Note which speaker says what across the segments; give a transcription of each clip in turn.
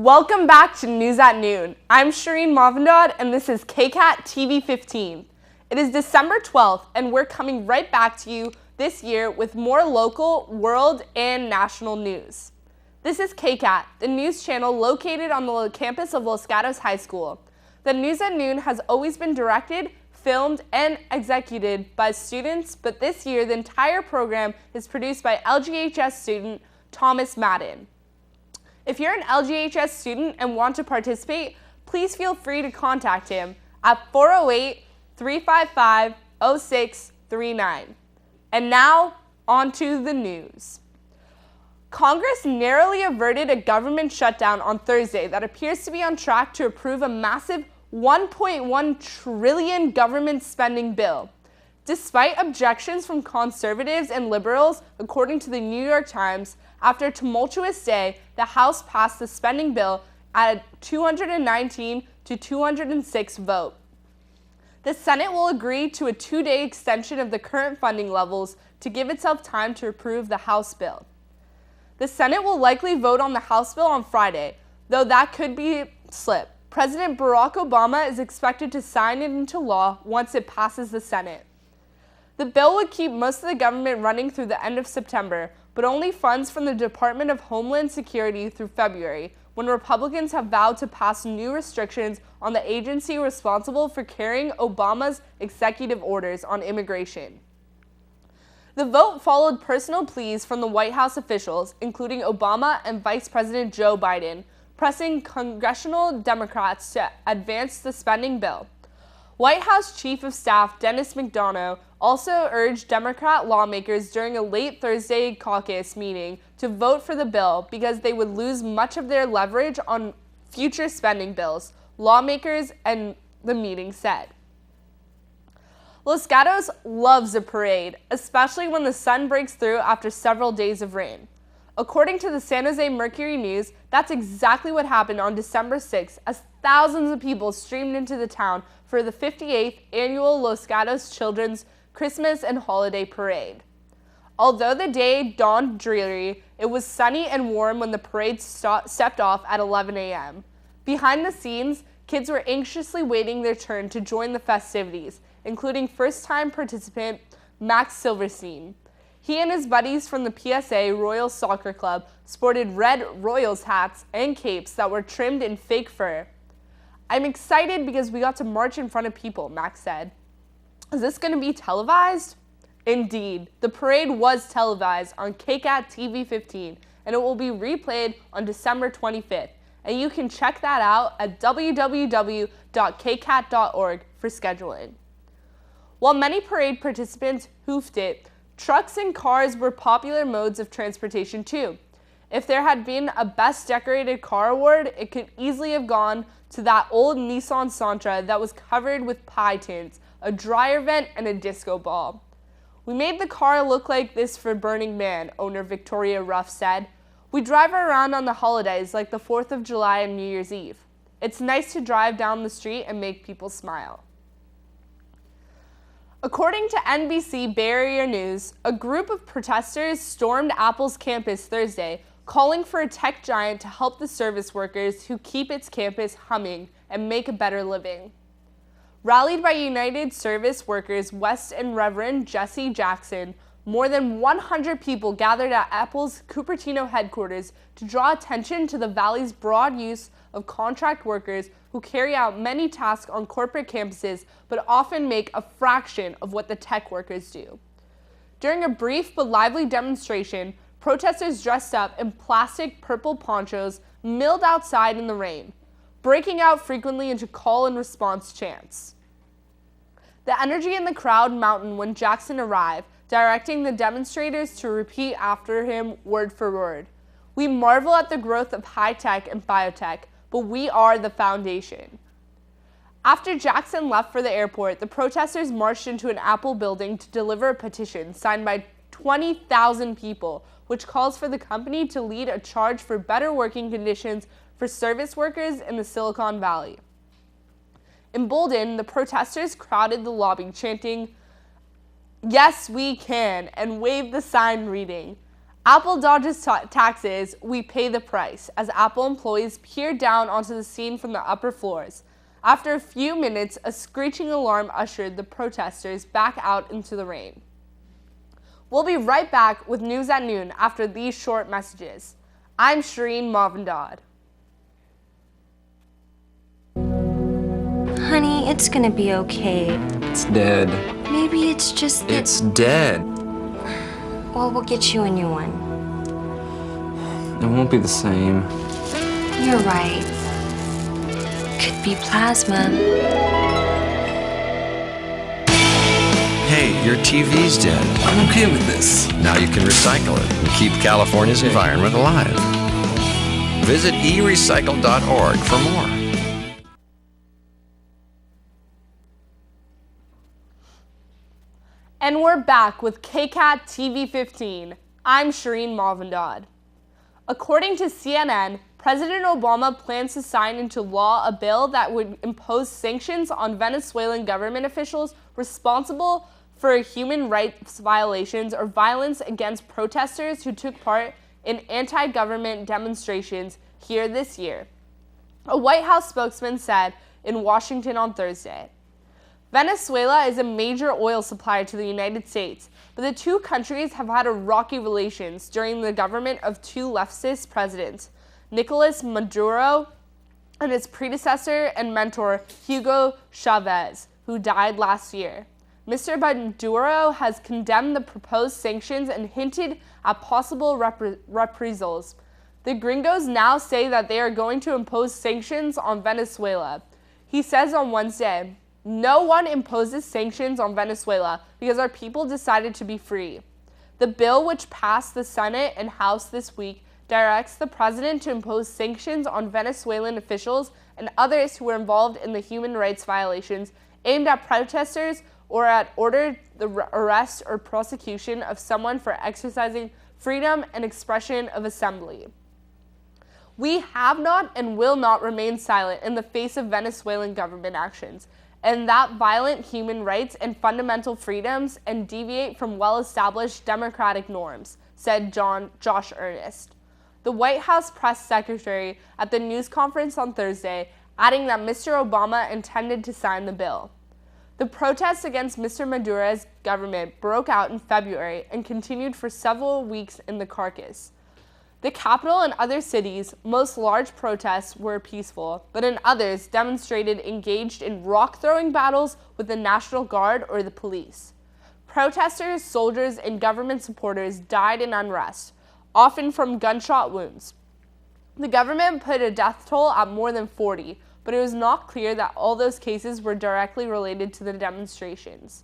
Speaker 1: Welcome back to News at Noon. I'm Shireen Mavandad, and this is KCAT TV 15. It is December 12th, and we're coming right back to you this year with more local, world, and national news. This is KCAT, the news channel located on the campus of Los Gatos High School. The News at Noon has always been directed, filmed, and executed by students, but this year the entire program is produced by LGHS student Thomas Madden. If you're an LGHS student and want to participate, please feel free to contact him at 408-355-0639. And now, on to the news. Congress narrowly averted a government shutdown on Thursday that appears to be on track to approve a massive $1.1 trillion government spending bill. Despite objections from conservatives and liberals, according to the New York Times, after a tumultuous day, the House passed the spending bill at a 219 to 206 vote. The Senate will agree to a 2-day extension of the current funding levels to give itself time to approve the House bill. The Senate will likely vote on the House bill on Friday, though that could be a slip. President Barack Obama is expected to sign it into law once it passes the Senate. The bill would keep most of the government running through the end of September, but only funds from the Department of Homeland Security through February, when Republicans have vowed to pass new restrictions on the agency responsible for carrying Obama's executive orders on immigration. The vote followed personal pleas from the White House officials, including Obama and Vice President Joe Biden, pressing congressional Democrats to advance the spending bill. White House Chief of Staff Dennis McDonough also urged Democrat lawmakers during a late Thursday caucus meeting to vote for the bill because they would lose much of their leverage on future spending bills, lawmakers and the meeting said. Los Gatos loves a parade, especially when the sun breaks through after several days of rain. According to the San Jose Mercury News, that's exactly what happened on December 6th as thousands of people streamed into the town for the 58th annual Los Gatos Children's Christmas and Holiday Parade. Although the day dawned dreary, it was sunny and warm when the parade stepped off at 11 a.m. Behind the scenes, kids were anxiously waiting their turn to join the festivities, including first-time participant Max Silverstein. He and his buddies from the PSA Royals Soccer Club sported red Royals hats and capes that were trimmed in fake fur. "I'm excited because we got to march in front of people," Max said. "Is this going to be televised?" Indeed, the parade was televised on KCAT TV 15, and it will be replayed on December 25th. And you can check that out at www.kcat.org for scheduling. While many parade participants hoofed it, trucks and cars were popular modes of transportation too. If there had been a Best Decorated Car award, it could easily have gone to that old Nissan Sentra that was covered with pie tins, a dryer vent, and a disco ball. "We made the car look like this for Burning Man," owner Victoria Ruff said. "We drive around on the holidays like the 4th of July and New Year's Eve. It's nice to drive down the street and make people smile." According to NBC Bay Area News, a group of protesters stormed Apple's campus Thursday, calling for a tech giant to help the service workers who keep its campus humming and make a better living. Rallied by United Service Workers West and Reverend Jesse Jackson, more than 100 people gathered at Apple's Cupertino headquarters to draw attention to the Valley's broad use of contract workers who carry out many tasks on corporate campuses but often make a fraction of what the tech workers do. During a brief but lively demonstration, protesters dressed up in plastic purple ponchos milled outside in the rain, breaking out frequently into call and response chants. The energy in the crowd mounted when Jackson arrived, directing the demonstrators to repeat after him word for word. "We marvel at the growth of high tech and biotech, but we are the foundation." After Jackson left for the airport, the protesters marched into an Apple building to deliver a petition signed by 20,000 people, which calls for the company to lead a charge for better working conditions for service workers in the Silicon Valley. Emboldened, the protesters crowded the lobby, chanting, "Yes, we can," and waved the sign reading, Apple dodges taxes, we pay the price, as Apple employees peer down onto the scene from the upper floors. After a few minutes, a screeching alarm ushered the protesters back out into the rain. We'll be right back with News at Noon after these short messages. I'm Shireen Mavandad.
Speaker 2: Honey, it's gonna be okay.
Speaker 3: It's dead.
Speaker 2: Maybe it's just that...
Speaker 3: It's dead.
Speaker 2: Well, we'll get you a new one.
Speaker 3: It won't be the same.
Speaker 2: You're right. Could be plasma.
Speaker 4: Hey, your TV's dead.
Speaker 3: I'm okay with this.
Speaker 4: Now you can recycle it and keep California's environment alive. Visit erecycle.org for more.
Speaker 1: And we're back with KCAT TV 15. I'm Shireen Mavandad. According to CNN, President Obama plans to sign into law a bill that would impose sanctions on Venezuelan government officials responsible for human rights violations or violence against protesters who took part in anti-government demonstrations here this year. A White House spokesman said in Washington on Thursday. Venezuela is a major oil supplier to the United States, but the two countries have had a rocky relations during the government of two leftist presidents, Nicolas Maduro and his predecessor and mentor, Hugo Chavez, who died last year. Mr. Maduro has condemned the proposed sanctions and hinted at possible reprisals. The gringos now say that they are going to impose sanctions on Venezuela. He says on Wednesday, "No one imposes sanctions on Venezuela because our people decided to be free." The bill, which passed the Senate and House this week, directs the president to impose sanctions on Venezuelan officials and others who were involved in the human rights violations aimed at protesters or at order the arrest or prosecution of someone for exercising freedom and expression of assembly. We have not and will not remain silent in the face of Venezuelan government actions, and that violate human rights and fundamental freedoms and deviate from well-established democratic norms, said Josh Earnest, the White House press secretary, at the news conference on Thursday, adding that Mr. Obama intended to sign the bill. The protests against Mr. Maduro's government broke out in February and continued for several weeks in the Caracas. The capital and other cities, most large protests were peaceful, but in others, demonstrators engaged in rock-throwing battles with the National Guard or the police. Protesters, soldiers, and government supporters died in unrest, often from gunshot wounds. The government put a death toll at more than 40, but it was not clear that all those cases were directly related to the demonstrations.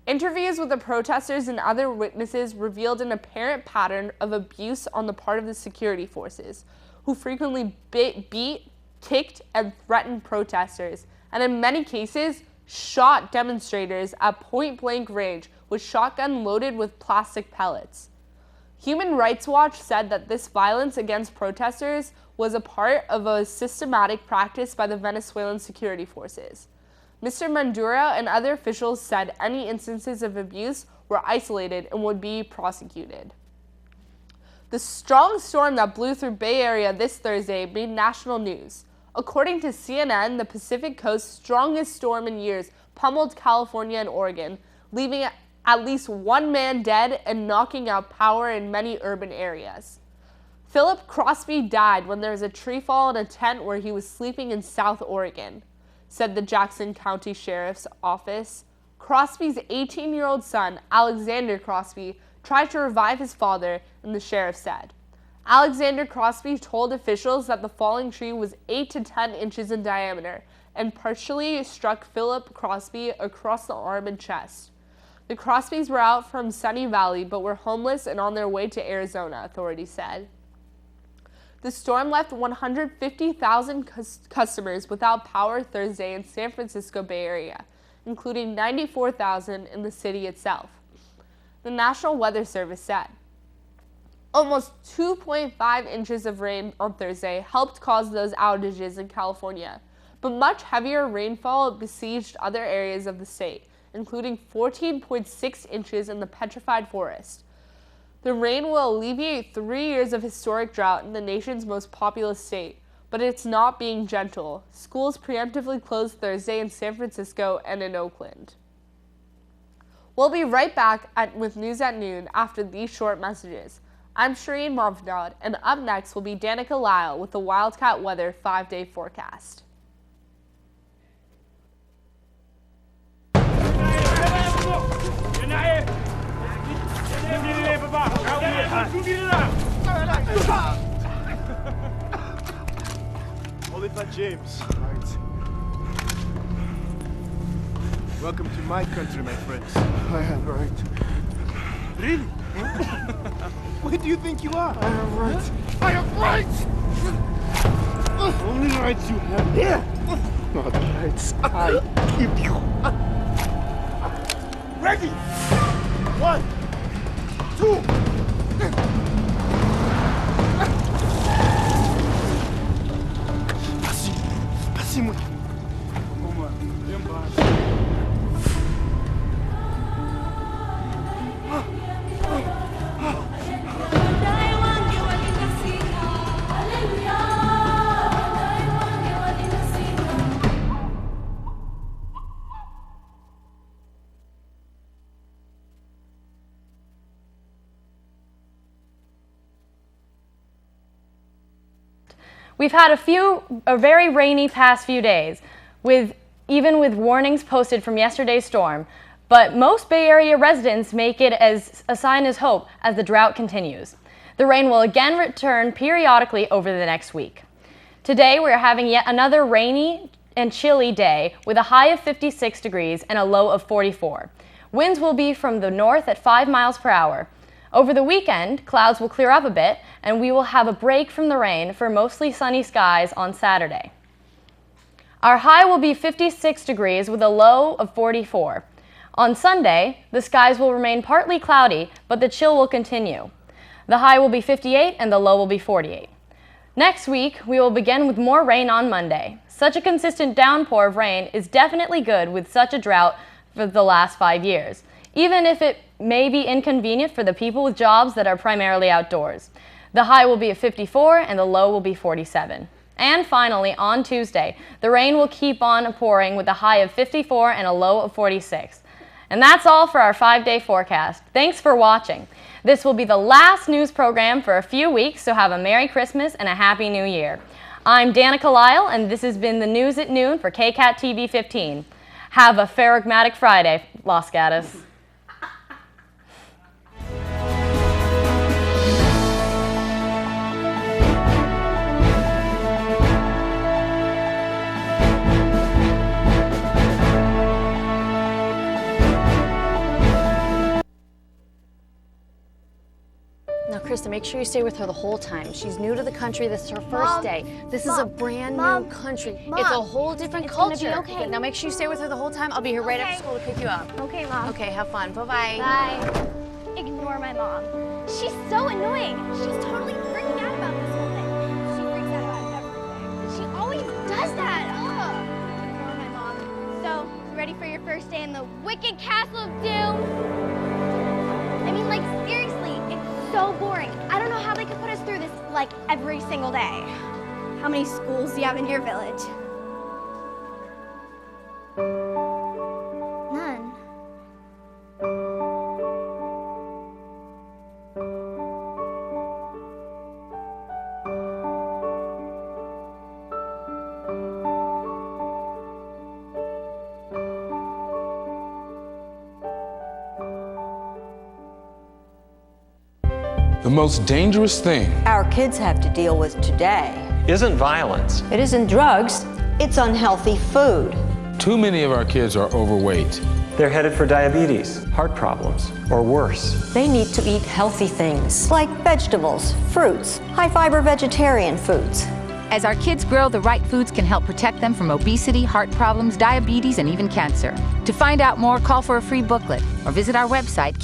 Speaker 1: Interviews with the protesters and other witnesses revealed an apparent pattern of abuse on the part of the security forces, who frequently beat, kicked, and threatened protesters, and in many cases, shot demonstrators at point-blank range with shotguns loaded with plastic pellets. Human Rights Watch said that this violence against protesters was a part of a systematic practice by the Venezuelan security forces. Mr. Maduro and other officials said any instances of abuse were isolated and would be prosecuted. The strong storm that blew through Bay Area this Thursday made national news. According to CNN, the Pacific Coast's strongest storm in years pummeled California and Oregon, leaving at least one man dead and knocking out power in many urban areas. Philip Crosby died when there was a tree fall in a tent where he was sleeping in South Oregon, said the Jackson County Sheriff's Office. Crosby's 18-year-old son, Alexander Crosby, tried to revive his father, and the sheriff said. Alexander Crosby told officials that the falling tree was 8 to 10 inches in diameter and partially struck Philip Crosby across the arm and chest. The Crosbys were out from Sunny Valley but were homeless and on their way to Arizona, authorities said. The storm left 150,000 customers without power Thursday in San Francisco Bay Area, including 94,000 in the city itself, the National Weather Service said. Almost 2.5 inches of rain on Thursday helped cause those outages in California, but much heavier rainfall besieged other areas of the state, including 14.6 inches in the Petrified Forest. The rain will alleviate 3 years of historic drought in the nation's most populous state, but it's not being gentle. Schools preemptively closed Thursday in San Francisco and in Oakland. We'll be right back with News at Noon after these short messages. I'm Shireen Mavnad, and up next will be Danica Lyle with the Wildcat Weather 5-day forecast.
Speaker 5: Hold it by James. Right. Welcome to my country, my friends. I am right. Really? Where do you think you are? I am right. I am right! Only rights you have here. Not rights I give you. Ready? 1, 2. Passi muito. Uma, embaixo.
Speaker 6: We've had a very rainy past few days, even with warnings posted from yesterday's storm, but most Bay Area residents make it as a sign of hope as the drought continues. The rain will again return periodically over the next week. Today we are having yet another rainy and chilly day with a high of 56 degrees and a low of 44. Winds will be from the north at 5 miles per hour. Over the weekend, clouds will clear up a bit, and we will have a break from the rain for mostly sunny skies on Saturday. Our high will be 56 degrees with a low of 44. On Sunday, the skies will remain partly cloudy, but the chill will continue. The high will be 58 and the low will be 48. Next week, we will begin with more rain on Monday. Such a consistent downpour of rain is definitely good with such a drought for the last 5 years, even if it may be inconvenient for the people with jobs that are primarily outdoors. The high will be at 54 and the low will be 47. And finally, on Tuesday, the rain will keep on pouring with a high of 54 and a low of 46. And that's all for our 5-day forecast. Thanks for watching. This will be the last news program for a few weeks, so have a Merry Christmas and a Happy New Year. I'm Danica Lyle, and this has been the News at Noon for KCAT TV 15. Have a pharagmatic Friday, Los Gatos.
Speaker 7: Now, Krista, make sure you stay with her the whole time. She's new to the country. This is her first day. This is a brand new country. It's a whole different culture.
Speaker 8: Gonna be okay.
Speaker 7: Now, make sure you stay with her the whole time. I'll be here right after school to pick you up.
Speaker 8: Okay, Mom.
Speaker 7: Okay, have fun. Bye-bye.
Speaker 8: Bye. Ignore my mom. She's so annoying. She's totally freaking out about this whole thing. She freaks out about everything. She always does that. Ugh. Ignore my mom. So, you ready for your first day in the wicked castle of doom? I mean, like, seriously, it's so boring. I don't know how they could put us through this, like, every single day. How many schools do you have in your village? None.
Speaker 9: The most dangerous thing
Speaker 10: our kids have to deal with today
Speaker 11: isn't violence.
Speaker 10: It isn't drugs, it's unhealthy food.
Speaker 9: Too many of our kids are overweight.
Speaker 11: They're headed for diabetes, heart problems, or worse.
Speaker 10: They need to eat healthy things like vegetables, fruits, high-fiber vegetarian foods.
Speaker 12: As our kids grow, the right foods can help protect them from obesity, heart problems, diabetes, and even cancer. To find out more, call for a free booklet or visit our website,